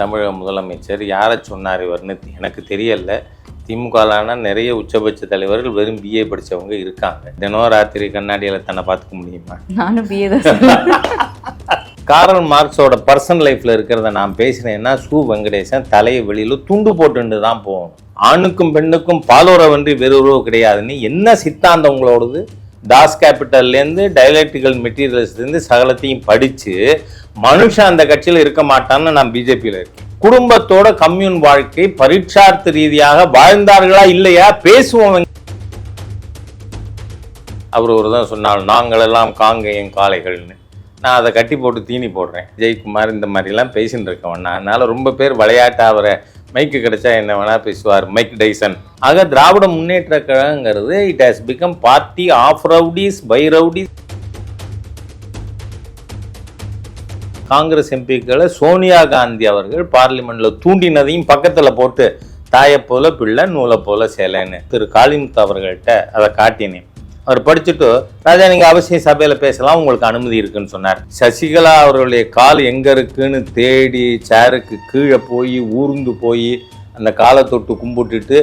தமிழக முதலமைச்சர் யாரை சொன்னார் இவர்னு எனக்கு தெரியல. திமுகலான நிறைய உச்சபட்ச தலைவர்கள் வெறும் பிஏ படித்தவங்க இருக்காங்க. தினம் ராத்திரி கண்ணாடியில் தன்னை பார்த்துக்க முடியுமா? நானும் பிஏ தான். காரல் மார்க்ஸோட பர்சனல் லைஃப்பில் இருக்கிறத நான் பேசினேன்னா சு வெங்கடேசன் தலையை வெளியில் துண்டு போட்டுன்னு தான் போகணும். ஆணுக்கும் பெண்ணுக்கும் பாலுறவன்றி வேறு உறவு கிடையாதுன்னு என்ன சித்தாந்தம் உங்களோடது? தாஸ் கேபிட்டல்லேருந்து டயலெக்டிக்கல் மெட்டீரியல்ஸ்லேருந்து சகலத்தையும் படித்து மனுஷன் அந்த கட்சியில் இருக்க மாட்டான்னு நான் பிஜேபியில் இருக்கேன். குடும்பத்தோட கம்யூன் வாழ்க்கை பரீட்சார்த்த ரீதியாக வாழ்ந்தார்களா இல்லையா பேசுவோம். அவர் ஒரு தான் சொன்னால் நாங்களெல்லாம் காங்கேயம் காளைகள்னு. நான் அதை கட்டி போட்டு தீனி போடுறேன். ஜெயக்குமார் இந்த மாதிரிலாம் பேசின்னு இருக்கவன். அதனால் ரொம்ப பேர் விளையாட்டு அவரை மைக்கு கிடைச்சா என்ன வேணா பேசுவார், மைக் டைசன். ஆக திராவிட முன்னேற்ற கழகங்கிறது it has become party of rowdies by rowdies. Congress எம்பிக்களை சோனியா காந்தி அவர்கள் பார்லிமெண்ட்ல தூண்டினதையும் பக்கத்தில் போட்டு தாயை போல பிள்ளை நூலை போல சேலைன்னு திரு காளிமுத்து அவர்கள்ட்ட அதை காட்டினேன். அவர் படிச்சுட்டு, ராஜா நீங்கள் அவசியம் சபையில் பேசலாம், உங்களுக்கு அனுமதி இருக்குன்னு சொன்னார். சசிகலா அவர்களுடைய கால் எங்கே இருக்குன்னு தேடி சேருக்கு கீழே போய் ஊர்ந்து போய் அந்த காலை தொட்டு கும்பிட்டுட்டு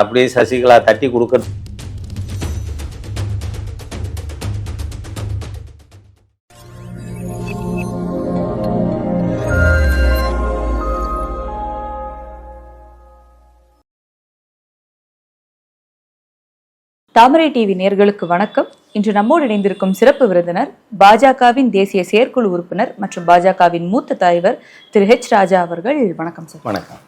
அப்படியே சசிகலா தட்டி கொடுக்க. தாமரை டிவி நேயர்களுக்கு வணக்கம். இன்று நம்மோடு இணைந்திருக்கும் சிறப்பு விருந்தினர் பாஜகவின் தேசிய செயற்குழு உறுப்பினர் மற்றும் பாஜகவின் மூத்த தலைவர் திரு ஹெச் ராஜா அவர்கள். வணக்கம் சார். வணக்கம்.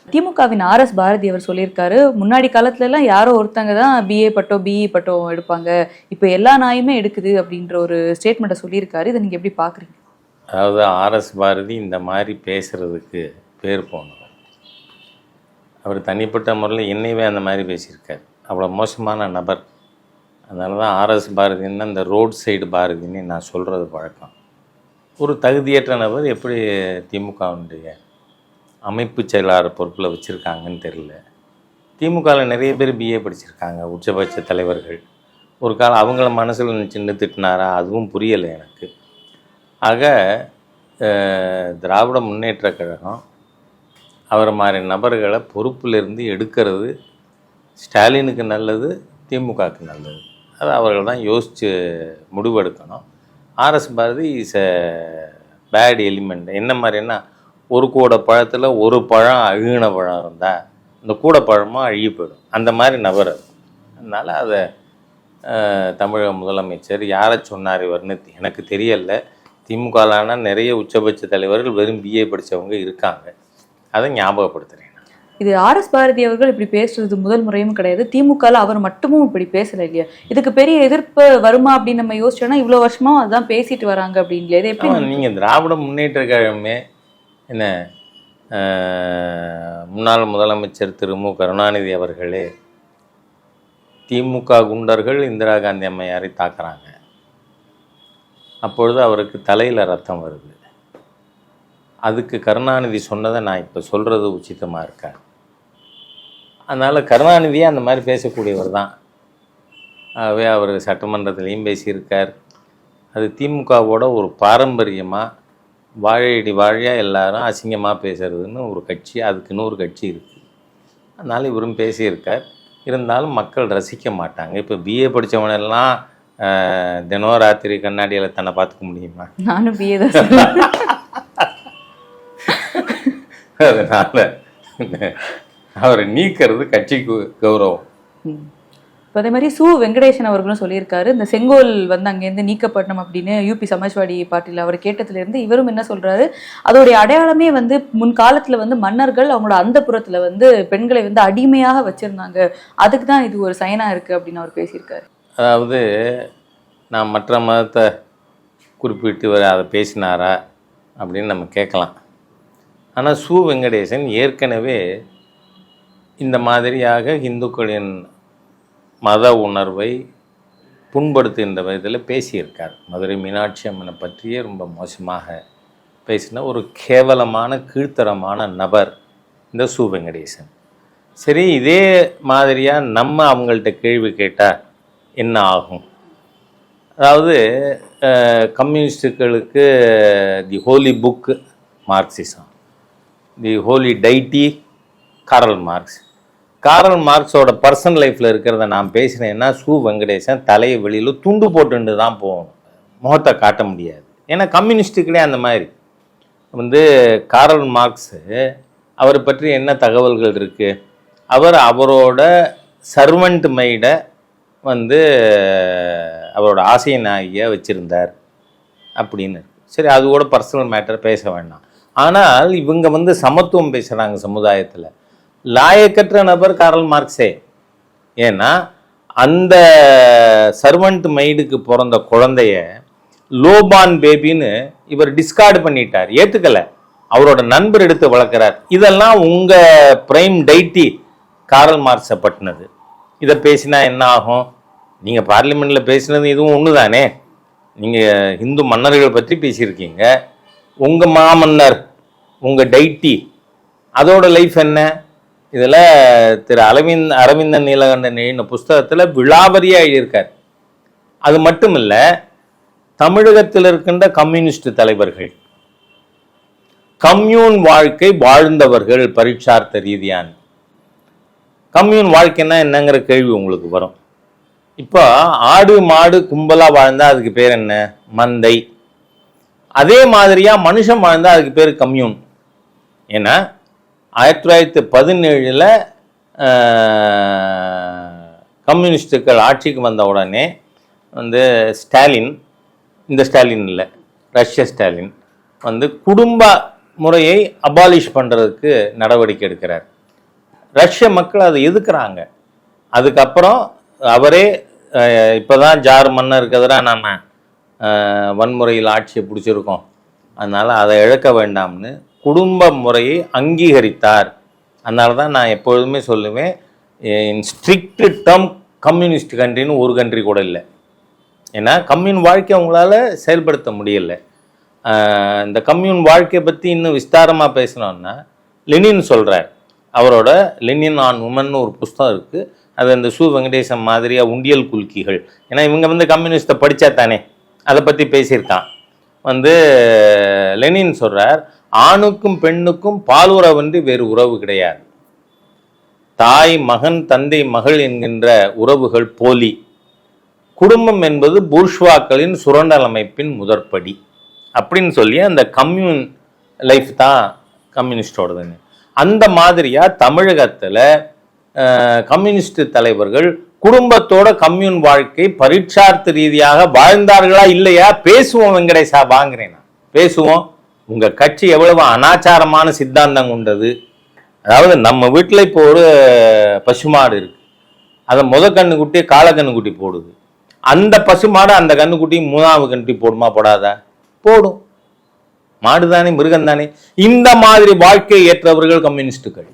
திமுகவின் RS பாரதி அவர் சொல்லியிருக்காரு, முன்னாடி காலத்துல எல்லாம் யாரோ ஒருத்தங்க தான் பிஏ பட்டோ பிஇ பட்டோ எடுப்பாங்க, இப்போ எல்லா நாயுமே எடுக்குது அப்படின்ற ஒரு ஸ்டேட்மெண்ட்டை சொல்லியிருக்காரு. இதை நீங்க எப்படி பாக்குறீங்க? அதாவது RS பாரதி இந்த மாதிரி பேசுறதுக்கு பேர் போனவர். அவர் தனிப்பட்ட முறையில் என்னையவே அந்த மாதிரி பேசியிருக்கார். அவ்வளோ மோசமான நபர். அதனால தான் RS பாரதின்னு அந்த ரோட் சைடு பாரதின்னு நான் சொல்கிறது பழக்கம். ஒரு தகுதியற்ற நபர் எப்படி திமுகவுடைய அமைப்பு செயலாளர் பொறுப்பில் வச்சுருக்காங்கன்னு தெரியல. திமுகவில் நிறைய பேர் பிஏ படிச்சிருக்காங்க, உச்சபட்ச தலைவர்கள். ஒரு காலம் அவங்கள மனசில் சின்ன திட்டினாரா அதுவும் புரியலை எனக்கு. ஆக திராவிட முன்னேற்ற கழகம் அவர் மாதிரி நபர்களை பொறுப்பிலிருந்து எடுக்கிறது ஸ்டாலினுக்கு நல்லது, திமுகவுக்கு நல்லது. அது அவர்கள் தான் யோசித்து முடிவெடுக்கணும். RS Bharathi is a bad element. என்ன மாதிரின்னா, ஒரு கூடை பழத்தில் ஒரு பழம் அழுகின பழம் இருந்தால் அந்த கூடை பழமும் அழுகி போயிடும். அந்த மாதிரி நபர் அது. அதனால் அதை தமிழக முதலமைச்சர் யாரை சொன்னார் இவர்னு எனக்கு தெரியல. திமுகலான நிறைய உச்சபட்ச தலைவர்கள் வெறும் பிஏ படித்தவங்க இருக்காங்க. அதை ஞாபகப்படுத்துகிறேன். இது RS பாரதி அவர்கள் இப்படி பேசுறது முதல் முறையும் கிடையாது. திமுகவில் அவர் மட்டுமும் இப்படி பேசல இல்லையா? இதுக்கு பெரிய எதிர்ப்பு வருமா அப்படின்னு நம்ம யோசிச்சோன்னா இவ்வளோ வருஷமா அதான் பேசிட்டு வராங்க அப்படின்னு. இது எப்படி நீங்கள் திராவிட முன்னேற்ற கழகமே என்ன முன்னாள் முதலமைச்சர் திரு மு கருணாநிதி அவர்களே திமுக குண்டர்கள் இந்திரா காந்தி அம்மையாரை தாக்குறாங்க. அப்பொழுது அவருக்கு தலையில் ரத்தம் வருது. அதுக்கு கருணாநிதி சொன்னதை நான் இப்போ சொல்கிறது உச்சிதமாக இருக்கேன். அதனால் கருணாநிதியே அந்த மாதிரி பேசக்கூடியவர் தான். ஆகவே அவர் சட்டமன்றத்திலையும் பேசியிருக்கார். அது திமுகவோட ஒரு பாரம்பரியமாக வாழையடி வாழையாக எல்லாரும் அசிங்கமாக பேசுறதுன்னு ஒரு கட்சி, அதுக்குன்னு ஒரு கட்சி இருக்குது. அதனால் இவரும் பேசியிருக்கார். இருந்தாலும் மக்கள் ரசிக்க மாட்டாங்க. இப்போ பிஏ படித்தவனெல்லாம் தினம் ராத்திரி கண்ணாடியில் தன்னை பார்த்துக்க முடியுமா? நானும் பிஏ தான். அதனால் அவரை நீக்கிறது கட்சிக்கு கௌரவம். இப்போ அதே மாதிரி சு வெங்கடேசன் அவர்களும் சொல்லியிருக்காரு, இந்த செங்கோல் வந்து அங்கேருந்து நீக்கப்படணும் அப்படின்னு யூபி சமாஜ்வாடி பார்ட்டியில் அவர் கேட்டதுலேருந்து இவரும் என்ன சொல்கிறாரு, அதோடைய அடையாளமே வந்து முன்காலத்தில் வந்து மன்னர்கள் அவங்களோட அந்த புறத்தில் வந்து பெண்களை வந்து அடிமையாக வச்சுருந்தாங்க, அதுக்கு தான் இது ஒரு சைனாக இருக்குது அப்படின்னு அவர் பேசியிருக்காரு. அதாவது நான் மற்ற மதத்தை குறிப்பிட்டு அதை பேசினாரா அப்படின்னு நம்ம கேட்கலாம். ஆனால் சு வெங்கடேசன் ஏற்கனவே இந்த மாதிரியாக இந்துக்களின் மத உணர்வை புண்படுத்துகின்ற விதத்தில் பேசியிருக்கார். மதுரை மீனாட்சி அம்மனை பற்றியே ரொம்ப மோசமாக பேசின ஒரு கேவலமான கீழ்த்தரமான நபர் இந்த சு வெங்கடேசன். சரி, இதே மாதிரியாக நம்ம அவங்கள்ட்ட கேள்வி கேட்டால் என்ன ஆகும்? அதாவது கம்யூனிஸ்டுகளுக்கு தி ஹோலி புக் மார்க்சிசம், தி ஹோலி டைட்டி காரல் மார்க்ஸ். காரல் மார்க்ஸோட பர்சனல் லைஃப்பில் இருக்கிறத நான் பேசினேன்னா சு வெங்கடேசன் தலையை வெளியில் துண்டு போட்டுட்டு தான் போகணும், முகத்தை காட்ட முடியாது. ஏன்னா கம்யூனிஸ்ட்டுகளே அந்த மாதிரி வந்து காரல் மார்க்ஸு அவரை பற்றி என்ன தகவல்கள் இருக்குது, அவரோட சர்வெண்ட் மெய்டை வந்து அவரோட ஆசை நாயகியை வச்சுருந்தார் அப்படின்னு. சரி, அது கூட பர்சனல் மேட்டர் பேச வேண்டாம். ஆனால் இவங்க வந்து சமத்துவம் பேசுகிறாங்க சமுதாயத்தில். லாயக்கற்ற நபர் காரல் மார்க்ஸே. ஏன்னா அந்த சர்வெண்ட் மெய்டுக்கு பிறந்த குழந்தைய லோபான் பேபின்னு இவர் டிஸ்கார்டு பண்ணிட்டார், ஏற்றுக்கலை. அவரோட நண்பர் எடுத்து வளர்க்குறார். இதெல்லாம் உங்கள் பிரைம் டைட்டி காரல் மார்க்ஸை பற்றினது. இதை பேசினா என்ன ஆகும்? நீங்கள் பார்லிமெண்ட்டில் பேசினது இதுவும் ஒன்று தானே. நீங்கள் இந்து மன்னர்கள் பற்றி பேசியிருக்கீங்க. உங்கள் மாமன்னர், உங்கள் டைட்டி, அதோட லைஃப் என்ன? இதில் திரு அரவிந்தன் நீலகண்டன் எழுதின புஸ்தகத்தில் விழாவரியாக எழுதியிருக்கார். அது மட்டும் இல்லை, தமிழகத்தில் இருக்கின்ற கம்யூனிஸ்ட் தலைவர்கள் கம்யூன் வாழ்க்கை வாழ்ந்தவர்கள் பரீட்சார்த்த ரீதியான. கம்யூன் வாழ்க்கைன்னா என்னங்கிற கேள்வி உங்களுக்கு வரும். இப்போ ஆடு மாடு கும்பலாக வாழ்ந்தால் அதுக்கு பேர் என்ன? மந்தை. அதே மாதிரியாக மனுஷன் வாழ்ந்தால் அதுக்கு பேர் கம்யூன். ஏன்னா 1917 கம்யூனிஸ்டுகள் ஆட்சிக்கு வந்த உடனே வந்து ஸ்டாலின், இந்த ஸ்டாலின் இல்லை, ரஷ்ய ஸ்டாலின் வந்து குடும்ப முறையை அபாலிஷ் பண்ணுறதுக்கு நடவடிக்கை எடுக்கிறார். ரஷ்ய மக்கள் அதை எதுக்குறாங்க. அதுக்கப்புறம் அவரே இப்போ தான் ஜார் மன்னருக்கு எதிராக நம்ம வன்முறையில் ஆட்சியை பிடிச்சிருக்கோம், அதனால் அதை இழக்க வேண்டாம்னு குடும்ப முறையை அங்கீகரித்தார். அதனால தான் நான் எப்பொழுதுமே சொல்லுவேன், இன் ஸ்ட்ரிக்ட் டேர்ம் கம்யூனிஸ்ட் கண்ட்ரின்னு ஒரு கண்ட்ரி கூட இல்லை. ஏன்னா கம்யூன் வாழ்க்கை அவங்களால செயல்படுத்த முடியலை. இந்த கம்யூன் வாழ்க்கையை பற்றி இன்னும் விஸ்தாரமாக பேசணும்னா லெனின் சொல்கிறார். அவரோட லெனின் ஆன் உமன் ஒரு புஸ்தகம் இருக்குது. அது அந்த சு வெங்கடேசன் மாதிரியாக உண்டியல் குல்கிகள், ஏன்னா இவங்க வந்து கம்யூனிஸ்ட்டை படித்தா தானே, அதை பற்றி பேசியிருக்கான். வந்து லெனின் சொல்கிறார், ஆணுக்கும் பெண்ணுக்கும் பாலுறவின்றி வேறு உறவு கிடையாது. தாய் மகன் தந்தை மகள் என்கின்ற உறவுகள் போலி. குடும்பம் என்பது பூர்ஷ்வாக்களின் சுரண்டல் அமைப்பின் முதற்படி அப்படின்னு சொல்லி அந்த கம்யூன் லைஃப் தான் கம்யூனிஸ்டோடதுன்னு. அந்த மாதிரியாக தமிழகத்தில் கம்யூனிஸ்ட் தலைவர்கள் குடும்பத்தோட கம்யூன் வாழ்க்கை பரீட்சார்த்த ரீதியாக வாழ்ந்தார்களா இல்லையா? பேசுவோம் வெங்கடேசா, வாங்குறேன் நான், பேசுவோம். உங்கள் கட்சி எவ்வளவு அனாச்சாரமான சித்தாந்தம் கொண்டது. அதாவது நம்ம வீட்டில் இப்போ ஒரு பசுமாடு இருக்கு, அதை கண்ணுக்குட்டி காளை கண்ணுக்குட்டி போடுது. அந்த பசுமாடு அந்த கண்ணுக்குட்டி மூணாவது கண்ணுக்குட்டி போடுமா? போடாதா? போடும். மாடு தானே, மிருகம் தானே. இந்த மாதிரி வாழ்க்கை ஏற்றவர்கள் கம்யூனிஸ்டுகள்.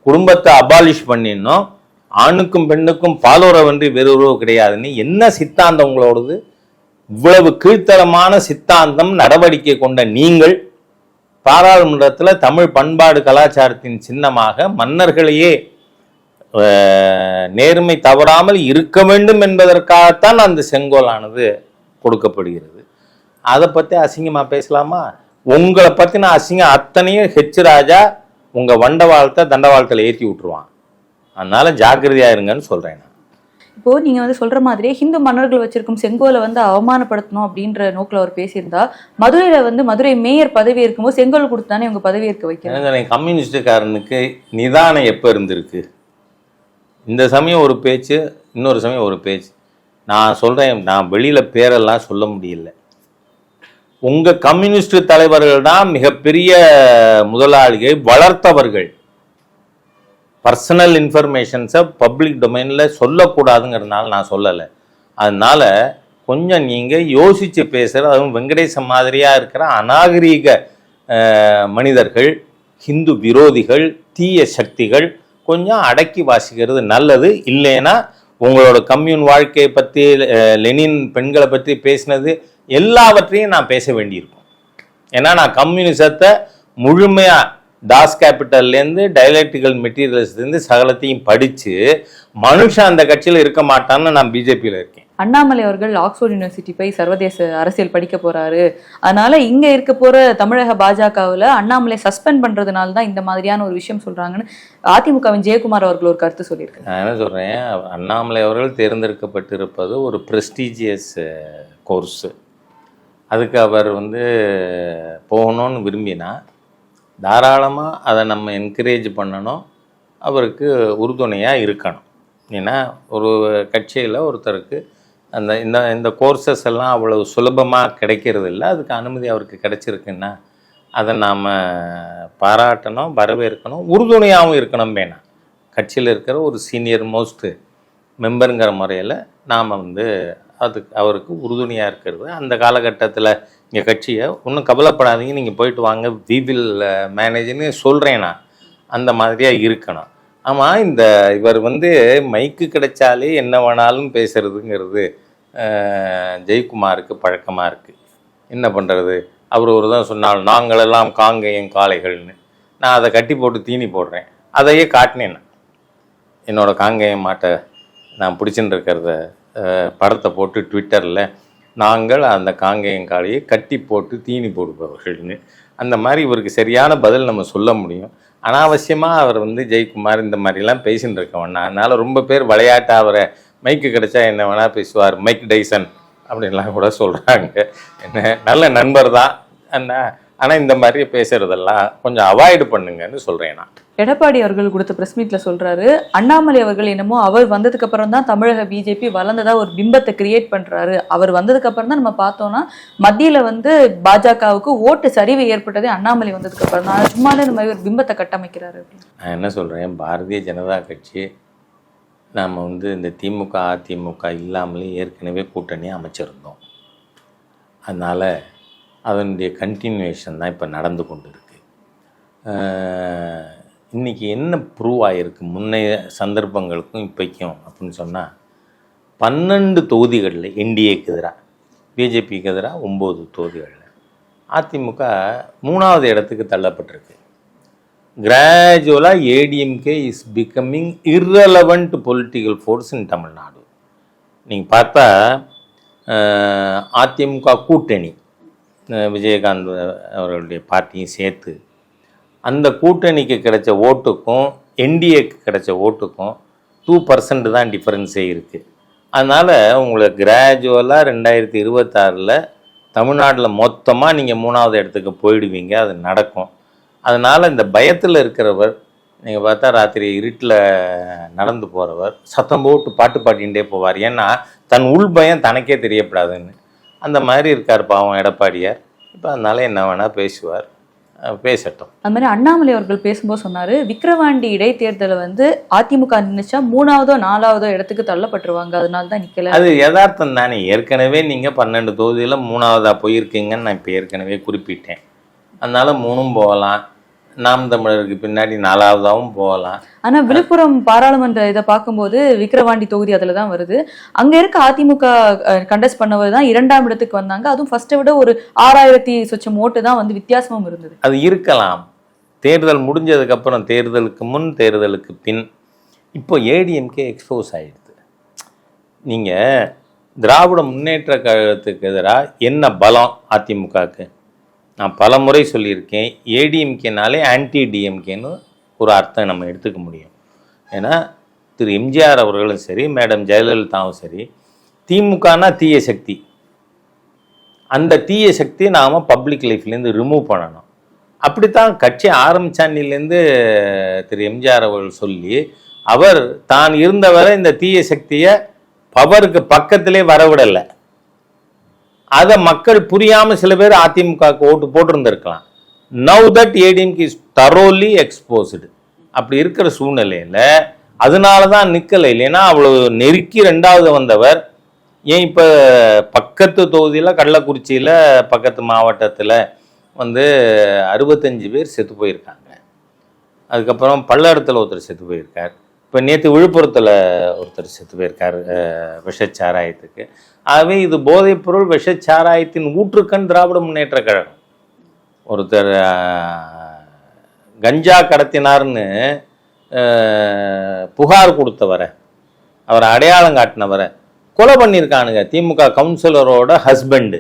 குடும்பத்தை அபாலிஷ் பண்ணினோம், ஆணுக்கும் பெண்ணுக்கும் பாலுறவன்றி வேறு உறவு கிடையாதுன்னு என்ன சித்தாந்தம் உங்களோடது? இவ்வளவு கீழ்த்தரமான சித்தாந்தம் நடவடிக்கை கொண்ட நீங்கள் பாராளுமன்றத்தில் தமிழ் பண்பாடு கலாச்சாரத்தின் சின்னமாக மன்னர்களையே நேர்மை தவறாமல் இருக்க வேண்டும் என்பதற்காகத்தான் அந்த செங்கோலானது கொடுக்கப்படுகிறது. அதை பற்றி அசிங்கமாக பேசலாமா? உங்களை பற்றின அசிங்கம் அத்தனையும் ஹெச் ராஜா உங்கள் வண்டவாளத்தை தண்டவாளத்தில் ஏற்றி விட்டுருவான். அதனால ஜாக்கிரதையாக இருங்கன்னு சொல்கிறேன். இப்போ நீங்க வந்து சொல்ற மாதிரியே ஹிந்து மன்னர்கள் வச்சிருக்கும் செங்கோலை வந்து அவமானப்படுத்தணும் அப்படின்ற நோக்கில் அவர் பேசியிருந்தா, மதுரையில வந்து மதுரை மேயர் பதவி இருக்கும்போது செங்கோல் கொடுத்தானே இவங்க பதவி ஏற்க வைக்கிறாங்க. கம்யூனிஸ்டுக்காரனுக்கு நிதானம் எப்போ இருந்திருக்கு? இந்த சமயம் ஒரு பேச்சு, இன்னொரு சமயம் ஒரு பேச்சு. நான் சொல்கிறேன், நான் வெளியில் பேரெல்லாம் சொல்ல முடியல. உங்கள் கம்யூனிஸ்ட் தலைவர்கள் தான் மிகப்பெரிய முதலாளியை வளர்த்தவர்கள். பர்சனல் இன்ஃபர்மேஷன்ஸை பப்ளிக் டொமைனில் சொல்லக்கூடாதுங்கிறதுனால நான் சொல்லலை. அதனால் கொஞ்சம் நீங்கள் யோசித்து பேசுகிற, அதுவும் வெங்கடேசன் மாதிரியாக இருக்கிற அநாகரீக மனிதர்கள், ஹிந்து விரோதிகள், தீய சக்திகள் கொஞ்சம் அடக்கி வாசிக்கிறது நல்லது. இல்லைன்னா உங்களோட கம்யூன் வாழ்க்கையை பற்றி, லெனின் பெண்களை பற்றி பேசினது எல்லாவற்றையும் நான் பேச வேண்டியிருக்கும். ஏன்னா நான் கம்யூனிசத்தை முழுமையாக தாஸ் கேபிட்டல்லேருந்து டைலக்ட்ரிக்கல் மெட்டீரியல்ஸ்லேருந்து சகலத்தையும் படித்து மனுஷன் அந்த கட்சியில் இருக்க மாட்டான்னு நான் பிஜேபியில் இருக்கேன். அண்ணாமலை அவர்கள் ஆக்ஸ்போர்ட் யூனிவர்சிட்டி போய் சர்வதேச அரசியல் படிக்க போறாரு, அதனால இங்க இருக்க போற தமிழக பாஜகவில் அண்ணாமலை சஸ்பெண்ட் பண்றதுனால தான் இந்த மாதிரியான ஒரு விஷயம் சொல்றாங்கன்னு அதிமுகவின் ஜெயக்குமார் அவர்கள் ஒரு கருத்து சொல்லியிருக்காங்க. நான் என்ன சொல்றேன், அண்ணாமலை அவர்கள் தேர்ந்தெடுக்கப்பட்டிருப்பது ஒரு ப்ரெஸ்டீஜியஸ் கோர்ஸு. அதுக்கு அவர் போகணும்னு விரும்பினா தாராளமாக அதை நம்ம என்கரேஜ் பண்ணணும், அவருக்கு உறுதுணையாக இருக்கணும். ஏன்னா ஒரு கட்சியில் ஒருத்தருக்கு அந்த இந்த இந்த கோர்சஸ் எல்லாம் அவ்வளவு சுலபமாக கிடைக்கிறது இல்லை. அதுக்கு அனுமதி அவருக்கு கிடைச்சிருக்குன்னா அதை நாம் பாராட்டணும், வரவேற்கணும், உறுதுணையாகவும் இருக்கணும். வேணாம், கட்சியில் இருக்கிற ஒரு சீனியர் மோஸ்ட்டு மெம்பருங்கிற முறையில் நாம் அதுக்கு அவருக்கு உறுதுணையாக இருக்கிறது. அந்த காலகட்டத்தில் இங்கே கட்சியை ஒன்றும் கவலைப்படாதீங்க, நீங்கள் போயிட்டு வாங்க, வி வில் மேனேஜ்னு சொல்கிறேன் நான். அந்த மாதிரியாக இருக்கணும். ஆமாம், இவர் மைக்கு கிடைச்சாலே என்ன வேணாலும் பேசுகிறதுங்கிறது ஜெயக்குமாருக்கு பழக்கமாக இருக்குது. என்ன பண்ணுறது, அவர் ஒரு தான் சொன்னால் நாங்களெல்லாம் காங்கேயம் காளைகள்னு. நான் அதை கட்டி போட்டு தீனி போடுறேன், அதையே காட்டினேன். நான் என்னோடய காங்கேயம் மாட்டை நான் பிடிச்சின்னு இருக்கிறத படத்தை போட்டு ட்விட்டரில் நாங்கள் அந்த காங்கேயம் காளையை கட்டி போட்டு தீனி போடுபவர்கள்னு. அந்த மாதிரி இவருக்கு சரியான பதில் நம்ம சொல்ல முடியும். அனாவசியமாக அவர் ஜெயக்குமார் இந்த மாதிரிலாம் பேசின்னு இருக்க வேணாம். அதனால் ரொம்ப பேர் விளையாட்டாக அவரை மைக்கு கிடைச்சா என்ன வேணால் பேசுவார், மைக் டைசன் அப்படின்லாம் கூட சொல்கிறாங்க. என்ன நல்ல நண்பர் தான் ஆனால் இந்த மாதிரி பேசுகிறதெல்லாம் கொஞ்சம் அவாய்டு பண்ணுங்கன்னு சொல்கிறேன் நான். எடப்பாடி அவர்கள் கொடுத்த பிரஸ் மீட்ல சொல்றாரு, அண்ணாமலை அவர்கள் என்னமோ அவர் வந்ததுக்கு அப்புறம் தான் தமிழக பிஜேபி வளர்ந்ததா ஒரு பிம்பத்தை கிரியேட் பண்றாரு. அவர் வந்ததுக்கு அப்புறம் தான் நம்ம பார்த்தோம்னா மத்தியில பாஜகவுக்கு ஓட்டு சரிவு ஏற்பட்டதே அண்ணாமலை வந்ததுக்கு அப்புறம் தான். சும்மாலே இந்த மாதிரி ஒரு பிம்பத்தை கட்டமைக்கிறாரு. நான் என்ன சொல்றேன், பாரதிய ஜனதா கட்சி நாம் இந்த திமுக அதிமுக இல்லாமலே ஏற்கனவே கூட்டணி அமைச்சிருந்தோம். அதனால் அதனுடைய கண்டினியூவேஷன் தான் இப்போ நடந்து கொண்டு இருக்கு. இன்றைக்கி என்ன ப்ரூவ் ஆகிருக்கு முன்னைய சந்தர்ப்பங்களுக்கும் இப்போக்கும் அப்படின்னு சொன்னால், 12 தொகுதிகளில் என்டிஏக்கு எதிராக, பிஜேபிக்கு எதிராக 9 தொகுதிகளில் அதிமுக 3வது இடத்துக்கு தள்ளப்பட்டிருக்கு. கிராஜுவலாக ADMK is becoming irrelevant political force in Tamil Nadu. நீங்கள் பார்த்தா அதிமுக கூட்டணி விஜயகாந்த் அவர்களுடைய பார்ட்டியும் சேர்த்து அந்த கூட்டணிக்கு கிடைச்ச ஓட்டுக்கும் என்டிஏக்கு கிடைச்ச ஓட்டுக்கும் 2% தான் டிஃப்ரென்ஸே இருக்குது. அதனால் உங்களுக்கு கிராஜுவலாக 2026 தமிழ்நாட்டில் மொத்தமாக நீங்கள் 3வது இடத்துக்கு போயிடுவீங்க, அது நடக்கும். அதனால் இந்த பயத்தில் இருக்கிறவர், நீங்கள் பார்த்தா ராத்திரி இருட்டில் நடந்து போகிறவர் சத்தம் போட்டு பாட்டு பாடிகிட்டே போவார். ஏன்னா தன் உள் பயம் தனக்கே தெரியப்படாதுன்னு. அந்த மாதிரி இருக்கார் பாவம் எடப்பாடியார். இப்போ அதனால என்ன வேணால் பேசுவார், பேசட்டும். அது மாதிரி அண்ணாமலை அவர்கள் பேசும்போது சொன்னார், விக்கிரவாண்டி இடைத்தேர்தலை அதிமுக நினைச்சா 3வதோ 4வதோ இடத்துக்கு தள்ளப்பட்டுருவாங்க, அதனால தான் நிற்கல. அது யதார்த்தம் தானே. ஏற்கனவே நீங்கள் 12 தொகுதியில் 3வதா போயிருக்கீங்கன்னு நான் இப்போ ஏற்கனவே குறிப்பிட்டேன். அதனால 3ம் போகலாம், நாம் தமிழருக்கு பின்னாடி 4வதாகவும் போகலாம். ஆனா விழுப்புரம் பாராளுமன்ற இதை பார்க்கும்போது விக்கிரவாண்டி தொகுதி அதுல தான் வருது. அங்க இருக்க அதிமுக கண்டெஸ்ட் பண்ணவர் தான் 2ஆம் இடத்துக்கு வந்தாங்க. அதுவும் ஃபர்ஸ்ட்டை விட ஒரு 6000 சொச்சம் ஓட்டு தான் வித்தியாசமும் இருந்தது. அது இருக்கலாம். தேர்தல் முடிஞ்சதுக்கு அப்புறம், தேர்தலுக்கு முன் தேர்தலுக்கு பின் இப்போ ஏடிஎம்கே எக்ஸ்போஸ் ஆயிடுது. நீங்க திராவிட முன்னேற்ற கழகத்துக்கு எதிராக என்ன பலம் அதிமுகவுக்கு நான் பல முறை சொல்லியிருக்கேன். ஏடிஎம்கேனாலே ஆன்டி டிஎம்கேன்னு ஒரு அர்த்தம் நம்ம எடுத்துக்க முடியும். ஏன்னா திரு எம்ஜிஆர் அவர்களும் சரி, மேடம் ஜெயலலிதாவும் சரி, திமுகனா தீய சக்தி. அந்த தீய சக்தியை நாம் பப்ளிக் லைஃப்லேருந்து ரிமூவ் பண்ணணும். அப்படித்தான் கட்சி ஆரம்பிச்சாண்டிலேருந்து திரு எம்ஜிஆர் அவர்கள் சொல்லி, அவர் தான் இருந்தவரை இந்த தீய சக்தியை பவருக்கு பக்கத்திலே வரவிடலை. அதை மக்கள் புரியாமல் சில பேர் அதிமுகவுக்கு ஓட்டு போட்டிருந்திருக்கலாம். Now that ADMK is thoroughly exposed. அப்படி இருக்கிற சூழ்நிலையில் அதனால தான் நிற்கலை. இல்லைன்னா அவ்வளோ நெருக்கி 2வது வந்தவர் ஏன் இப்போ பக்கத்து தொகுதியில் கள்ளக்குறிச்சியில் பக்கத்து மாவட்டத்தில் 65 பேர் செத்து போயிருக்காங்க. அதுக்கப்புறம் பல்லடத்தில் ஒருத்தர் செத்து போயிருக்கார். இப்போ நேற்று விழுப்புரத்தில் ஒருத்தர் செத்து போயிருக்கார் விஷச்சாராயத்துக்கு. ஆகவே இது போதைப்பொருள் விஷச்சாராயத்தின் ஊற்றுக்கண் திராவிட முன்னேற்ற கழகம். ஒருத்தர் கஞ்சா கடத்தினார்னு புகார் கொடுத்தவரை, அவரை அடையாளம் காட்டினவரை கொலை பண்ணியிருக்கானுங்க திமுக கவுன்சிலரோட ஹஸ்பண்டு.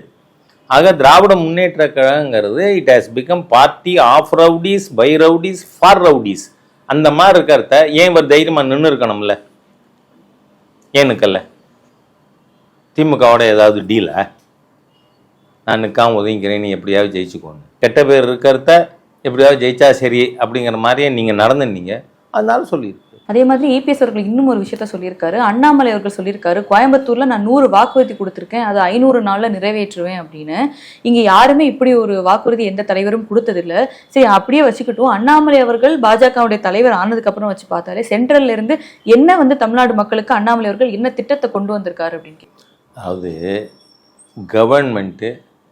ஆக திராவிட முன்னேற்ற கழகங்கிறது it has become party of rowdies, by rowdies, for rowdies. அந்த மாதிரி இருக்கிறத ஏன் இவர் தைரியமாக நின்று இருக்கணும்ல? ஏன் நிற்கல? திமுகவோட ஏதாவது டீலா? நான் நிற்காம ஒதுங்கிக்கிறேன், நீ எப்படியாவது ஜெயிச்சுக்கோங்க, கெட்ட பேர் இருக்கிறத எப்படியாவது ஜெயிச்சா சரி அப்படிங்கிற மாதிரியே நீங்கள் நடந்துனீங்க. அதனால சொல்லியிருக்கு. அதே மாதிரி இபிஎஸ் அவர்கள் இன்னும் ஒரு விஷயத்த சொல்லியிருக்காரு. அண்ணாமலை அவர்கள் சொல்லியிருக்காரு, கோயம்புத்தூர்ல நான் 100 வாக்குறுதி கொடுத்துருக்கேன், அதை 500 நாள்ல நிறைவேற்றுவேன் அப்படின்னு. இங்க யாருமே இப்படி ஒரு வாக்குறுதி எந்த தலைவரும் கொடுத்ததில்லை. சரி, அப்படியே வச்சுக்கிட்டும் அண்ணாமலை அவர்கள் பாஜகவுடைய தலைவர் ஆனதுக்கு அப்புறம் வச்சு பார்த்தாலே சென்ட்ரல்ல இருந்து என்ன வந்து தமிழ்நாடு மக்களுக்கு அண்ணாமலை அவர்கள் என்ன திட்டத்தை கொண்டு வந்திருக்காரு அப்படின்னு. அதாவது கவர்மெண்ட்டு,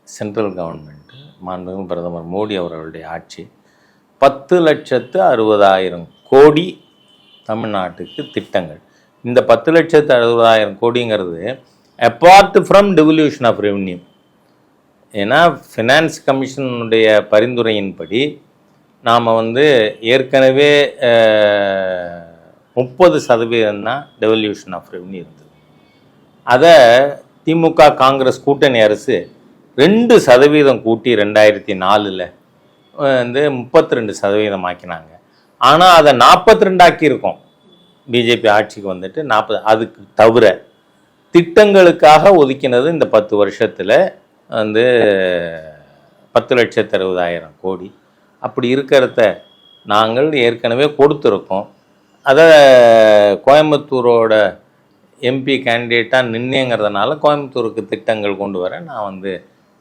சென்ட்ரல் கவர்மெண்ட்டு, மாண்புமிகு பிரதமர் மோடி அவர்களுடைய ஆட்சி 10,60,000 கோடி தமிழ்நாட்டுக்கு திட்டங்கள். இந்த 10,60,000 கோடிங்கிறது apart from devolution of revenue. ஏன்னா ஃபினான்ஸ் கமிஷனுடைய பரிந்துரையின்படி நாம் வந்து ஏற்கனவே 30% தான் டெவல்யூஷன் ஆஃப் ரெவன்யூ இருந்தது. அதை திமுக காங்கிரஸ் கூட்டணி அரசு 2% கூட்டி 2004 வந்து 32% ஆக்கினாங்க. ஆனால் அதை 42 ஆக்கியிருக்கோம் பிஜேபி ஆட்சிக்கு வந்துட்டு 40. அதுக்கு தவிர திட்டங்களுக்காக ஒதுக்கினது இந்த 10 வருஷத்தில் வந்து 10,60,000 கோடி. அப்படி இருக்கிறத நாங்கள் ஏற்கனவே கொடுத்துருக்கோம். அதை கோயம்புத்தூரோட எம்பி கேண்டிடேட்டாக நின்னேங்கிறதுனால கோயம்புத்தூருக்கு திட்டங்கள் கொண்டு வர நான் வந்து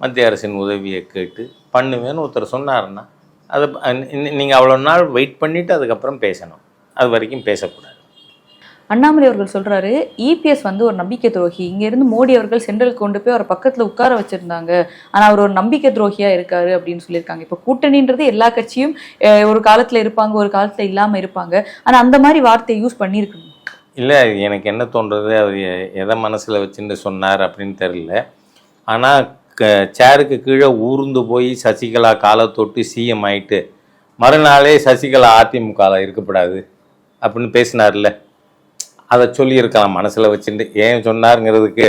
மத்திய அரசின் உதவியை கேட்டு பண்ணுவேன்னு ஒருத்தர் சொன்னாருன்னா அதை நீங்கள் அவ்வளோ நாள் வெயிட் பண்ணிவிட்டு அதுக்கப்புறம் பேசணும். அது வரைக்கும் பேசக்கூடாது. அண்ணாமலை அவர்கள் சொல்றாரு, இபிஎஸ் வந்து ஒரு நம்பிக்கை துரோகி, இங்க இருந்து மோடி அவர்கள் சென்ட்ரல் கொண்டு போய் அவர் பக்கத்துல உட்கார வச்சிருந்தாங்க, ஆனா அவர் ஒரு நம்பிக்கை துரோகியா இருக்காரு அப்படின்னு சொல்லியிருக்காங்க. இப்போ கூட்டணின்றது எல்லா கட்சியும் ஒரு காலத்துல இருப்பாங்க, ஒரு காலத்துல இல்லாம இருப்பாங்க. ஆனா அந்த மாதிரி வார்த்தையை யூஸ் பண்ணியிருக்கணும். இல்லை, எனக்கு என்ன தோன்றது, அவர் எதை மனசில் வச்சுட்டு சொன்னார் அப்படின்னு தெரியல. ஆனால் சேருக்கு கீழே ஊர்ந்து போய் சசிகலா காலை தொட்டு சிஎம் ஆயிட்டு மறுநாளே சசிகலா அதிமுகவில் இருக்கப்படாது அப்படின்னு பேசினார்ல, அதை சொல்லியிருக்கலாம் மனசில் வச்சுட்டு. ஏன் சொன்னாருங்கிறதுக்கு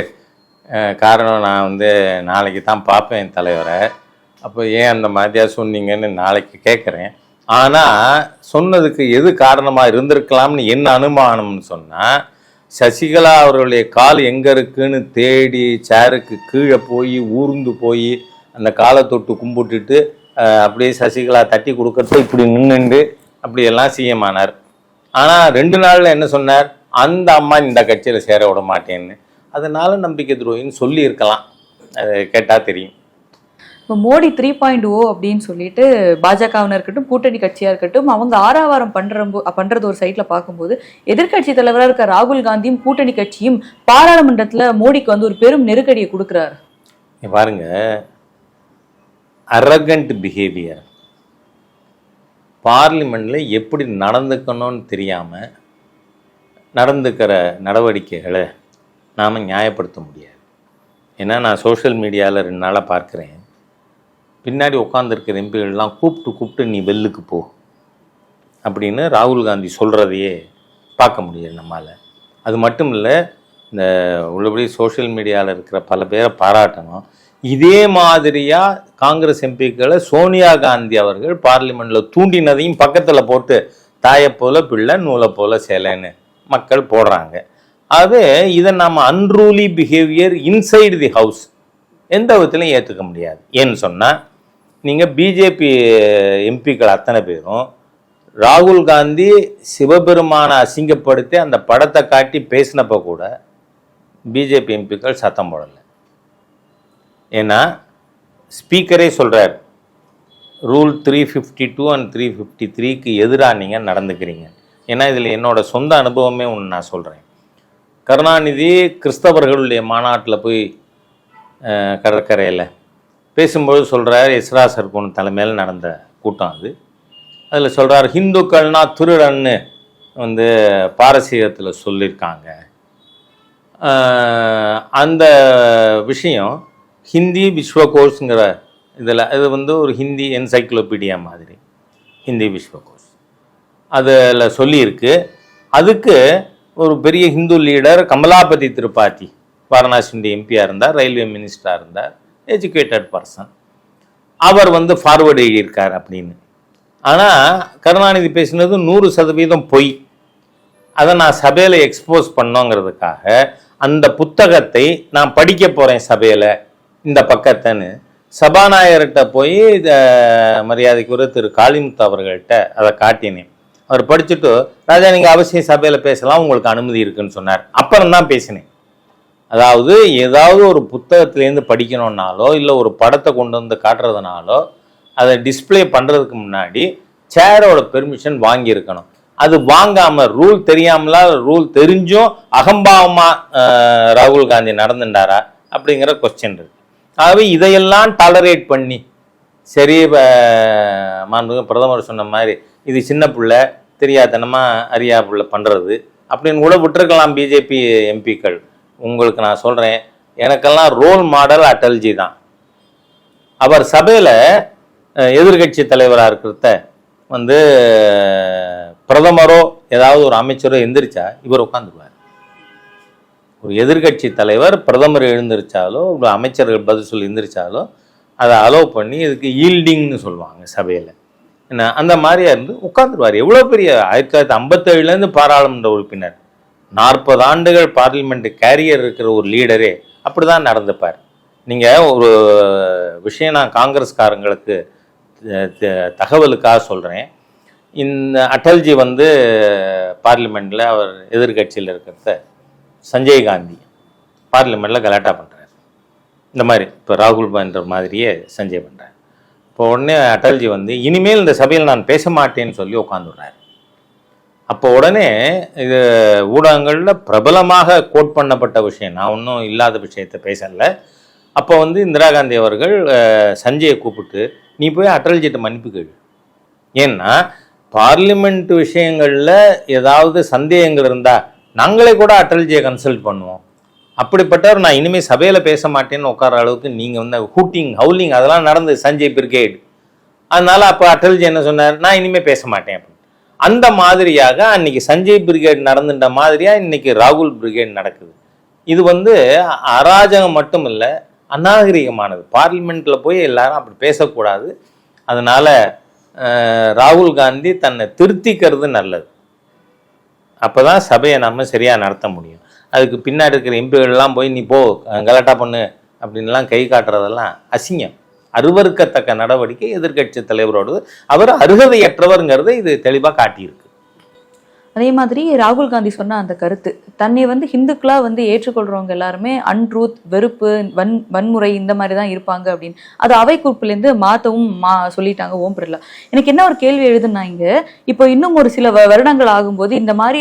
காரணம் நான் வந்து நாளைக்கு தான் பார்ப்பேன் என் தலைவரை. அப்போ ஏன் அந்த மாதிரியா சொன்னீங்கன்னு நாளைக்கு கேட்குறேன். ஆனால் சொன்னதுக்கு எது காரணமாக இருந்திருக்கலாம்னு என்ன அனுமானம்னு சொன்னால், சசிகலா அவர்களுடைய கால் எங்கே இருக்குன்னு தேடி சேருக்கு கீழே போய் ஊர்ந்து போய் அந்த காலை தொட்டு கும்பிட்டுட்டு அப்படியே சசிகலா தட்டி கொடுக்கறது இப்படி நின்றுண்டு அப்படியெல்லாம் சிஎம் ஆனார். ஆனால் 2 நாளில் என்ன சொன்னார், அந்த அம்மா இந்த கட்சியில் சேர விட மாட்டேன்னு. அதனால நம்பிக்கை துரோகின்னு சொல்லியிருக்கலாம், அது கேட்டால் தெரியும். இப்போ மோடி 3.0 அப்படின்னு சொல்லிட்டு பாஜகவினர் இருக்கட்டும், கூட்டணி கட்சியாக இருக்கட்டும், அவங்க ஆரவாரம் பண்ணுறது ஒரு சைட்டில் பார்க்கும்போது, எதிர்கட்சி தலைவராக இருக்க ராகுல் காந்தியும் கூட்டணி கட்சியும் பாராளுமன்றத்தில் மோடிக்கு வந்து ஒரு பெரும் நெருக்கடியை கொடுக்குறாரு. பாருங்க, அரகண்ட் பிஹேவியர். பார்லிமெண்ட்டில் எப்படி நடந்துக்கணும்னு தெரியாமல் நடந்துக்கிற நடவடிக்கைகளை நாம் நியாயப்படுத்த முடியாது. ஏன்னா நான் சோஷியல் மீடியாவில் 2 நாளாக பார்க்குறேன், பின்னாடி உட்காந்துருக்கிற எம்பிகள்லாம் கூப்பிட்டு நீ வெல்லுக்கு போ அப்படின்னு ராகுல் காந்தி சொல்கிறதையே பார்க்க முடியாது நம்மால். அது மட்டும் இல்லை, இந்த உள்ளபடி சோஷியல் மீடியாவில் இருக்கிற பல பேரை பாராட்டணும். இதே மாதிரியாக காங்கிரஸ் எம்பிக்களை சோனியா காந்தி அவர்கள் பார்லிமெண்ட்டில் தூண்டினதையும் பக்கத்தில் போட்டு தாயை போல பிள்ளை நூலை போல சேலைன்னு மக்கள் போடுறாங்க. ஆகவே இதை நாம் unruly behaviour inside the house எந்த விதத்திலையும் ஏற்றுக்க முடியாது. ஏன்னு சொன்னால், நீங்கள் பிஜேபி எம்பிக்கள் அத்தனை பேரும் ராகுல் காந்தி சிவபெருமானை அசிங்கப்படுத்தி அந்த படத்தை காட்டி பேசினப்போ கூட பிஜேபி எம்பிக்கள் சத்தம் போடலை. ஏன்னா ஸ்பீக்கரே சொல்கிறார், ரூல் 352 and 353க்கு எதிராக நீங்கள் நடந்துக்கிறீங்க. ஏன்னா இதில் என்னோட சொந்த அனுபவமே ஒன்று நான் சொல்கிறேன். கருணாநிதி கிறிஸ்தவர்களுடைய மாநாட்டில் போய் கடற்கரையில் பேசும்போது சொல்கிறார், எஸ்ரா சர்போன் தலைமையில் நடந்த கூட்டம் அது. அதில் சொல்கிறார், ஹிந்துக்கள்னா திருடன்னு வந்து பாரசீகத்தில் சொல்லியிருக்காங்க. அந்த விஷயம் ஹிந்தி விஸ்வகோஷ்ங்கிற இதில், இது வந்து ஒரு ஹிந்தி என்சைக்ளோபீடியா மாதிரி, ஹிந்தி விஸ்வகோஷ். அதில் சொல்லியிருக்கு. அதுக்கு ஒரு பெரிய ஹிந்து லீடர் கமலாபதி திரிபாதி, வாரணாசியுடைய எம்பியாக இருந்தார், ரயில்வே மினிஸ்டராக இருந்தார், எஜுகேட்டட் பர்சன். அவர் ஃபார்வர்டு எழுதியிருக்கார் அப்படின்னு. ஆனால் கருணாநிதி பேசினது 100% பொய். அதை நான் சபையில் எக்ஸ்போஸ் பண்ணோங்கிறதுக்காக அந்த புத்தகத்தை நான் படிக்க போகிறேன் சபையில் இந்த பக்கத்தைன்னு சபாநாயகர்கிட்ட போய் மரியாதைக்குரிய திரு காளிமுத்து அவர்கள்ட்ட அதை காட்டினேன். அவர் படிச்சுட்டு, ராஜா நீங்கள் அவசியம் சபையில் பேசலாம், உங்களுக்கு அனுமதி இருக்குன்னு சொன்னார். அப்புறம் தான் பேசினேன். அதாவது ஏதாவது ஒரு புத்தகத்திலேருந்து படிக்கணும்னாலோ இல்லை ஒரு படத்தை கொண்டு வந்து காட்டுறதுனாலோ அதை டிஸ்பிளே பண்ணுறதுக்கு முன்னாடி சேரோட பெர்மிஷன் வாங்கியிருக்கணும். அது வாங்காமல் ரூல் தெரியாமலா ரூல் தெரிஞ்சும் அகம்பாவமாக ராகுல் காந்தி நடந்துட்டாரா அப்படிங்கிற கொஸ்டின் இருக்கு. ஆகவே இதையெல்லாம் டாலரேட் பண்ணி, சரி மாண்புமிகு பிரதமர் சொன்ன மாதிரி இது சின்ன பிள்ளை தெரியாதனமாக அறியா பிள்ளை பண்ணுறது அப்படின்னு கூட விட்டுருக்கலாம் பிஜேபி எம்பிக்கள். உங்களுக்கு நான் சொல்கிறேன், எனக்கெல்லாம் ரோல் மாடல் அட்டல்ஜி தான். அவர் சபையில் எதிர்கட்சி தலைவராக இருக்கிறத பிரதமரோ ஏதாவது ஒரு அமைச்சரோ எந்திரிச்சா இவர் உட்காந்துக்குவார். ஒரு எதிர்கட்சி தலைவர் பிரதமர் எழுந்திருச்சாலோ ஒரு அமைச்சர்கள் பதில் சொல்லி எந்திரிச்சாலோ அதை அலோவ் பண்ணி இதுக்கு ஈல்டிங்னு சொல்லுவாங்க சபையில். என்ன அந்த மாதிரியா இருந்து உட்காந்துருவார். எவ்வளோ பெரிய 1957 பாராளுமன்ற உறுப்பினர், 40 ஆண்டுகள் பார்லிமெண்ட் கேரியர் இருக்கிற ஒரு லீடரே அப்படி தான் நடந்துப்பார். நீங்கள் ஒரு விஷயம் நான் காங்கிரஸ்காரங்களுக்கு தகவலுக்காக சொல்கிறேன். இந்த அட்டல்ஜி பார்லிமெண்ட்டில் அவர் எதிர்கட்சியில் இருக்கிறத சஞ்சய் காந்தி பார்லிமெண்ட்டில் கலாட்டா பண்ணுறார். இந்த மாதிரி இப்போ ராகுல் பண்ற மாதிரியே சஞ்சய் பண்ணுறார். இப்போ உடனே அட்டல்ஜி இனிமேல் இந்த சபையில் நான் பேச மாட்டேன்னு சொல்லி உட்காந்துடுறார். அப்போ உடனே இது ஊடகங்களில் பிரபலமாக கோட் பண்ணப்பட்ட விஷயம், நான் ஒன்றும் இல்லாத விஷயத்தை பேசலை. அப்போ இந்திரா காந்தி அவர்கள் சஞ்சயை கூப்பிட்டு, நீ போய் அட்டல்ஜிட்ட மன்னிப்பு கேளு. ஏன்னா பார்லிமெண்ட் விஷயங்களில் ஏதாவது சந்தேகங்கள் இருந்தால் நாங்களே கூட அட்டல்ஜியை கன்சல்ட் பண்ணுவோம். அப்படிப்பட்டவர் நான் இனிமேல் சபையில் பேச மாட்டேன்னு உட்கார அளவுக்கு நீங்கள் ஹூட்டிங் ஹவுலிங் அதெல்லாம் நடந்தது சஞ்சய் பிரிகேடு. அதனால் அப்போ அட்டல்ஜி என்ன சொன்னார், நான் இனிமேல் பேச மாட்டேன் அப்படின்னு. அந்த மாதிரியாக அன்னைக்கு சஞ்சய் பிரிகேட் நடந்துட்ட மாதிரியாக இன்னைக்கு ராகுல் பிரிகேட் நடக்குது. இது அராஜகம் மட்டும் இல்லை, அநாகரிகமானது. பார்லிமெண்ட்டில் போய் எல்லாரும் அப்படி பேசக்கூடாது. அதனால் ராகுல் காந்தி தன்னை திருத்திக்கிறது நல்லது. அப்போ தான் சபையை நம்ம சரியாக நடத்த முடியும். அதுக்கு பின்னாடி இருக்கிற எம்பிகள்லாம் போய் நீ போ கலாட்டா பண்ணு அப்படின்லாம் கை காட்டுறதெல்லாம் அசிங்கம், அருவருக்கத்தக்க நடவடிக்கை எதிர்கட்சி தலைவரோடு. அவர் அருகதையற்றவருங்கிறத இது தெளிவாக காட்டியிருக்கு. அதே மாதிரி ராகுல் காந்தி சொன்ன அந்த கருத்து, தன்னை ஹிந்துக்களா ஏற்றுக்கொள்றவங்க எல்லாருமே அன்ட்ரூத், வெறுப்பு, வன்முறை இந்த மாதிரி தான் இருப்பாங்க அப்படின்னு அது அவை குறிப்பிலேருந்து மாற்றவும் சொல்லிட்டாங்க ஓம் பிர்லா. எனக்கு என்ன ஒரு கேள்வி எழுதுனா, இங்க இப்போ இன்னும் ஒரு சில வருடங்கள் ஆகும்போது இந்த மாதிரி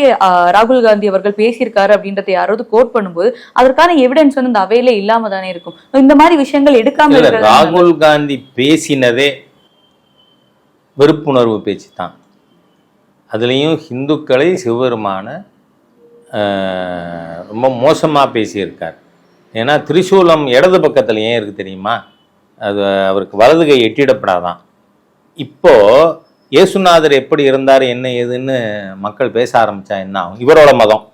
ராகுல் காந்தி அவர்கள் பேசியிருக்காரு அப்படின்றத யாராவது கோட் பண்ணும்போது அதற்கான எவிடன்ஸ் அந்த அவையில இல்லாம தானே இருக்கும். இந்த மாதிரி விஷயங்கள் எடுக்காம ராகுல் காந்தி பேசினதே வெறுப்புணர்வு பேச்சு தான். அதுலேயும் ஹிந்துக்களை சிவபெருமான ரொம்ப மோசமாக பேசியிருக்கார். ஏன்னா திரிசூலம் இடது பக்கத்தில் ஏன் இருக்குது தெரியுமா, அது அவருக்கு வலது கை எட்டிடப்படாதான். இப்போது இயேசுநாதர் எப்படி இருந்தார் என்ன ஏதுன்னு மக்கள் பேச ஆரம்பித்தா என்ன ஆகும்? இவரோட மதம்,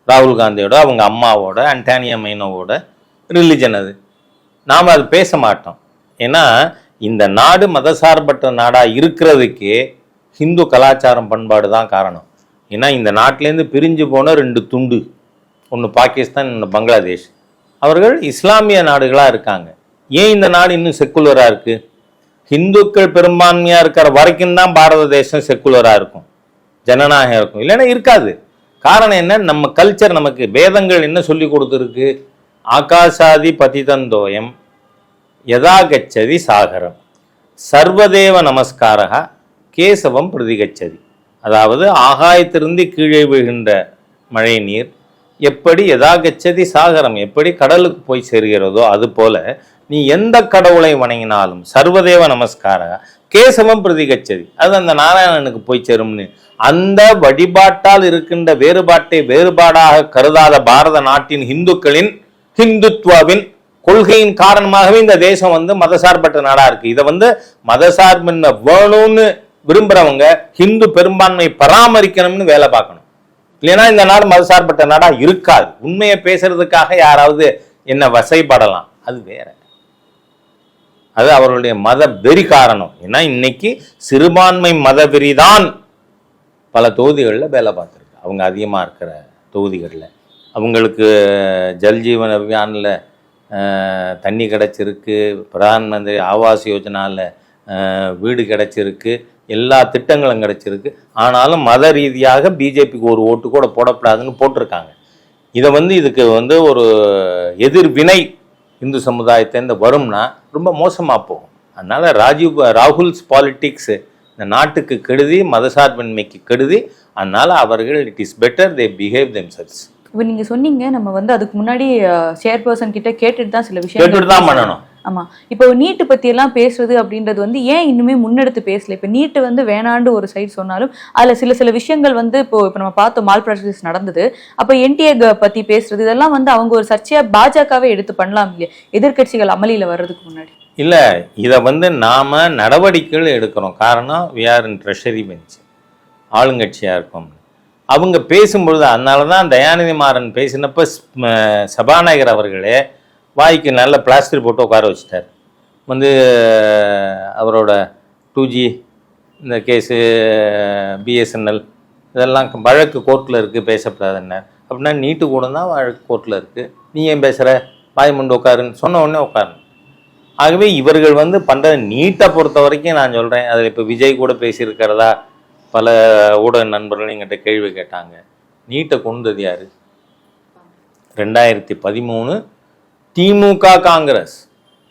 ராகுல் காந்தியோட அவங்க அம்மாவோட அண்டானியா மைனோவோட ரிலிஜன் அது. நாம் அது பேச மாட்டோம். ஏன்னா இந்த நாடு மதசார்பற்ற நாடாக இருக்கிறதுக்கே ஹிந்து கலாச்சாரம் பண்பாடு தான் காரணம். ஏன்னா இந்த நாட்டிலேருந்து பிரிஞ்சு போன 2 துண்டு, ஒன்று பாகிஸ்தான், இன்னொன்று பங்களாதேஷ். அவர்கள் இஸ்லாமிய நாடுகளாக இருக்காங்க. ஏன் இந்த நாடு இன்னும் செக்குலராக இருக்குது? ஹிந்துக்கள் பெரும்பான்மையாக இருக்கிற வரைக்கும் தான் பாரத தேசம் செக்குலராக இருக்கும், ஜனநாயகம் இருக்கும், இல்லைன்னா இருக்காது. காரணம் என்ன? நம்ம கல்ச்சர், நமக்கு வேதங்கள் என்ன சொல்லி கொடுத்துருக்கு? ஆகாசாதி பதிதந்தோயம் யதா கச்சதி சாகரம் சர்வதேவ நமஸ்காரகா கேசவம் பிரதிகச்சதி. அதாவது ஆகாயத்திலிருந்து கீழே விழுகின்ற மழை நீர் எப்படி யதாகச்சதி சாகரம், எப்படி கடலுக்கு போய் சேர்கிறதோ அதுபோல நீ எந்த கடவுளை வணங்கினாலும் சர்வதேவ நமஸ்காரகா கேசவம் பிரதிகச்சதி, அது அந்த நாராயணனுக்கு போய் சேரும்னு. அந்த வழிபாட்டால் இருக்கின்ற வேறுபாட்டை வேறுபாடாக கருதாத பாரத நாட்டின் இந்துக்களின் ஹிந்துத்வாவின் கொள்கையின் காரணமாகவே இந்த தேசம் மதசார்பற்ற நாடா இருக்கு. இதை மதசார்பின்மை வேணும்னு விரும்புறவங்க ஹிந்து பெரும்பான்மை பராமரிக்கணும்னு வேலை பார்க்கணும். இல்லைன்னா இந்த நாடு மதசார்பற்ற நாடா இருக்காது. உண்மையை பேசுறதுக்காக யாராவது என்ன வசைப்படலாம், அது வேற. அது அவர்களுடைய மத வெறி காரணம். ஏன்னா இன்னைக்கு சிறுபான்மை மத வெறிதான் பல தொகுதிகளில் வேலை பார்த்துருக்கு. அவங்க அதிகமாக இருக்கிற தொகுதிகளில் அவங்களுக்கு ஜல்ஜீவன் அபியானில் தண்ணி கிடச்சிருக்கு, பிரதான் மந்திரி ஆவாஸ் யோஜனாவில் வீடு கிடச்சிருக்கு, எல்லா திட்டங்களும் கிடச்சிருக்கு. ஆனாலும் மத ரீதியாக பிஜேபிக்கு ஒரு ஓட்டு கூட போடக்கூடாதுன்னு போட்டிருக்காங்க. இதை இதுக்கு ஒரு எதிர்வினை இந்து சமுதாயத்திலேருந்து வரும்னா ரொம்ப மோசமாக போகும். அதனால் ராகுல்ஸ் பாலிட்டிக்ஸ் இந்த நாட்டுக்கு கெடுதி, மதசார்பின்மைக்கு கெடுதி. அதனால் அவர்கள் it is better they behave themselves. இப்போ நீங்க சொன்னீங்க நம்ம அதுக்கு முன்னாடி சேர்பர்சன் கிட்ட கேட்டுட்டு தான் சில விஷயம் கேட்டுட்டு தான் பண்ணணும். ஆமா, இப்போ நீட்டு பத்தி எல்லாம் பேசுறது அப்படின்றது ஏன் இன்னுமே முன்னெடுத்து பேசல? இப்போ நீட்டு வேணாண்டு ஒரு சைடு சொன்னாலும் அதுல சில விஷயங்கள் இப்போ நம்ம பார்த்தோம், மால் ப்ராக்டிஸ் நடந்தது. அப்போ என்டிஏ பத்தி பேசுறது இதெல்லாம் அவங்க ஒரு சர்ச்சையா பாஜகவே எடுத்து பண்ணலாம் இல்லையா, எதிர்கட்சிகள் அமளியில வர்றதுக்கு முன்னாடி? இல்ல, இதை நாம நடவடிக்கைகள் எடுக்கிறோம். காரணம் we are in treasury bench, ஆளுங்கட்சியா இருக்கோம். அவங்க பேசும்பொழுது, அதனால தான் தயாநிதி மாறன் பேசினப்ப சபாநாயகர் அவர்களே வாய்க்கு நல்ல பிளாஸ்டர் போட்டு உட்கார வச்சுட்டார். அவரோட 2G இந்த கேஸு, பிஎஸ்என்எல் இதெல்லாம் வழக்கு கோர்ட்டில் இருக்குது, பேசப்படாதுன்னார். அப்படின்னா நீட்டு கூட தான் வழக்கு கோர்ட்டில் இருக்குது, நீ ஏன் பேசுகிற, வாய் முண்டு உட்காருன்னு சொன்ன உடனே உட்காரணும். ஆகவே இவர்கள் பண்ணுற நீட்டை பொறுத்த வரைக்கும் நான் சொல்கிறேன், அதில் இப்போ விஜய் கூட பேசியிருக்கிறதா பல ஊடக நண்பர்கள் எங்கிட்ட கேள்வி கேட்டாங்க. நீட்டை கொண்டது யார்? 2013 திமுக காங்கிரஸ்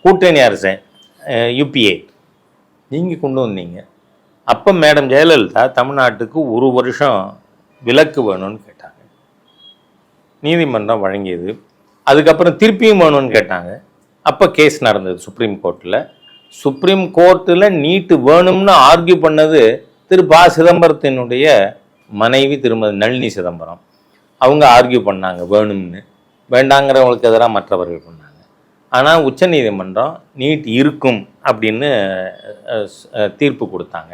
கூட்டணி அரசு, யூபிஏ நீங்கள் கொண்டு வந்தீங்க. அப்போ மேடம் ஜெயலலிதா தமிழ்நாட்டுக்கு 1 வருஷம் விலக்கு வேணும்னு கேட்டாங்க, நீதிமன்றம் வழங்கியது. அதுக்கப்புறம் திருப்பியும் வேணும்னு கேட்டாங்க. அப்போ கேஸ் நடந்தது சுப்ரீம் கோர்ட்டில். சுப்ரீம் கோர்ட்டில் நீட்டு வேணும்னு ஆர்கியூ பண்ணது திரு ப. சிதம்பரத்தினுடைய மனைவி திருமதி நளினி சிதம்பரம். அவங்க ஆர்கியூ பண்ணாங்க வேணும்னு, வேண்டாங்கிறவங்களுக்கு எதிராக மற்றவர்கள் பண்ணாங்க. ஆனால் உச்சநீதிமன்றம் நீட் இருக்கும் அப்படின்னு தீர்ப்பு கொடுத்தாங்க.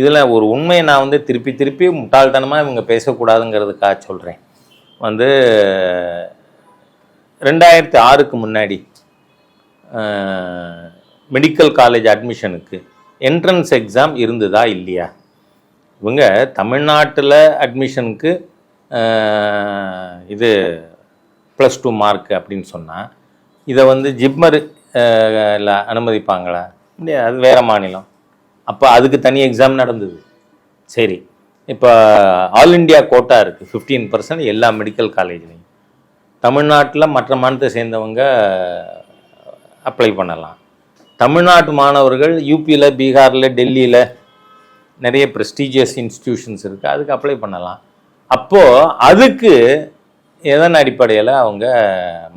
இதில் ஒரு உண்மையை நான் திருப்பி திருப்பி முட்டாள்தனமாக இவங்க பேசக்கூடாதுங்கிறதுக்காக சொல்கிறேன். 2006க்கு முன்னாடி மெடிக்கல் காலேஜ் அட்மிஷனுக்கு என்ட்ரன்ஸ் எக்ஸாம் இருந்ததா இல்லையா? இவங்க தமிழ்நாட்டில் அட்மிஷனுக்கு இது +2 மார்க் அப்படின்னு சொன்னால் இதை ஜிப்மர் இல்லை அனுமதிப்பாங்களா? முடியாது, அது வேறு மாநிலம். அப்போ அதுக்கு தனி எக்ஸாம் நடந்தது. சரி, இப்போ ஆல் இண்டியா கோட்டா இருக்குது 15% எல்லா மெடிக்கல் காலேஜ்லையும். தமிழ்நாட்டில் மற்ற மாநிலத்தை சேர்ந்தவங்க அப்ளை பண்ணலாம். தமிழ்நாட்டு மாணவர்கள் யூபியில், பீகாரில், டெல்லியில் நிறைய ப்ரெஸ்டீஜியஸ் இன்ஸ்டிடியூஷன்ஸ் இருக்குது, அதுக்கு அப்ளை பண்ணலாம். அப்போது அதுக்கு எதன் அடிப்படையில் அவங்க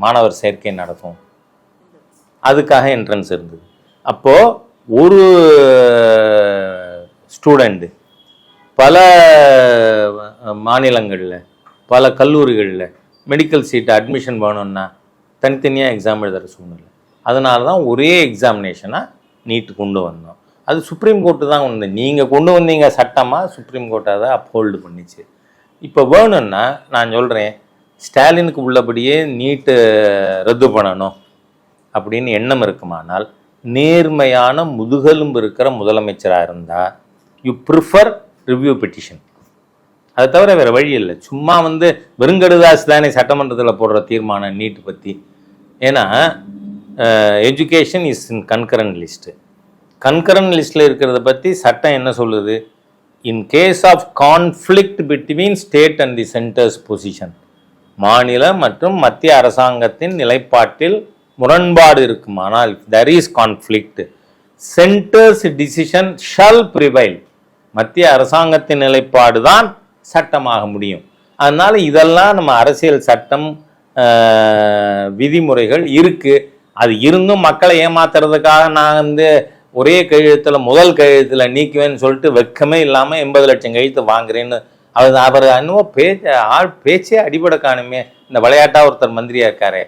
மாணவர் சேர்க்கை நடக்கும்? அதுக்காக என்ட்ரன்ஸ் இருந்தது. அப்போது ஒரு ஸ்டூடெண்ட்டு பல மாநிலங்களில், பல கல்லூரிகளில் மெடிக்கல் சீட்டு அட்மிஷன் வேணும்னா தனித்தனியாக எக்ஸாம் எழுதுகிற சூழ்நிலை. அதனால தான் ஒரே எக்ஸாமினேஷனாக நீட்டு கொண்டு வந்தோம். அது சுப்ரீம் கோர்ட்டு தான் நீங்கள் கொண்டு வந்தீங்க சட்டமாக, சுப்ரீம் கோர்ட்டை அதை அப்ஹோல்டு பண்ணிச்சு. இப்போ வேணும்னா நான் சொல்கிறேன், ஸ்டாலினுக்கு உள்ளபடியே நீட்டு ரத்து பண்ணணும் அப்படின்னு எண்ணம் இருக்குமானால், நேர்மையான முதுகெலும்பு இருக்கிற முதலமைச்சராக இருந்தால் யூ ப்ரிஃபர் ரிவ்யூ பெட்டிஷன். அதை தவிர வேறு வழி இல்லை. சும்மா வெறுங்கடுதாசு தானே சட்டமன்றத்தில் போடுற தீர்மானம் நீட்டு பற்றி. ஏன்னா education is in concurrent list. Concurrent லிஸ்ட்டில் இருக்கிறத பற்றி சட்டம் என்ன சொல்லுது? In case of conflict between state and the centre's position, மாநில மற்றும் மத்திய அரசாங்கத்தின் நிலைப்பாட்டில் முரண்பாடு இருக்குமானால், there is conflict, centre's decision shall prevail. மத்திய அரசாங்கத்தின் நிலைப்பாடு தான் சட்டமாக முடியும். அதனால் இதெல்லாம் நம்ம அரசியல் சட்டம் விதிமுறைகள் இருக்குது. அது இருந்தும் மக்களை ஏமாத்துறதுக்காக நான் ஒரே கையெழுத்தில் முதல் கையெழுத்தில் நீக்குவேன்னு சொல்லிட்டு வெக்கமே இல்லாமல் 80 லட்சம் கையெழுத்து வாங்குறேன்னு அவர் இன்னும் பேச்சே அடிபட காணுமே. இந்த விளையாட்டாக ஒருத்தர் மந்திரியா இருக்காரே,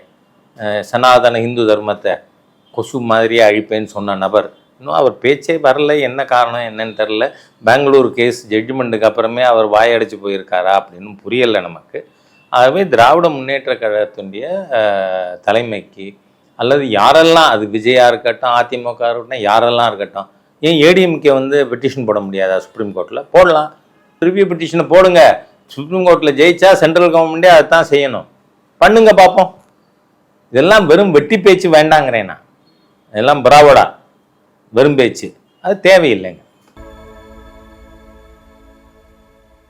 சனாதன இந்து தர்மத்தை கொசு மாதிரியே அழிப்பேன்னு சொன்ன நபர் இன்னும் அவர் பேச்சே வரல, என்ன காரணம் என்னன்னு தெரில. பெங்களூர் கேஸ் ஜட்ஜ்மெண்ட்டுக்கு அப்புறமே அவர் வாயடைச்சு போயிருக்காரா அப்படின்னு புரியலை நமக்கு. ஆகவே திராவிட முன்னேற்ற கழகத்தினுடைய தலைமைக்கு அல்லது யாரெல்லாம், அது விஜயா இருக்கட்டும், அதிமுக இருக்கட்டும், யாரெல்லாம் இருக்கட்டும், ஏன் ஏடிஎம்கே வந்து பெட்டிஷன் போட முடியாதா சுப்ரீம் கோர்ட்டில்? போடலாம், ரிவ்யூ பெட்டிஷனை போடுங்க. சுப்ரீம் கோர்ட்டில் ஜெயிச்சா சென்ட்ரல் கவர்மெண்ட்டே அதுதான் செய்யணும், பண்ணுங்க பார்ப்போம். இதெல்லாம் வெறும் வெட்டி பேச்சு வேண்டாங்கிறேன் நான். இதெல்லாம் பிராவடா வெறும் பேச்சு, அது தேவையில்லைங்க.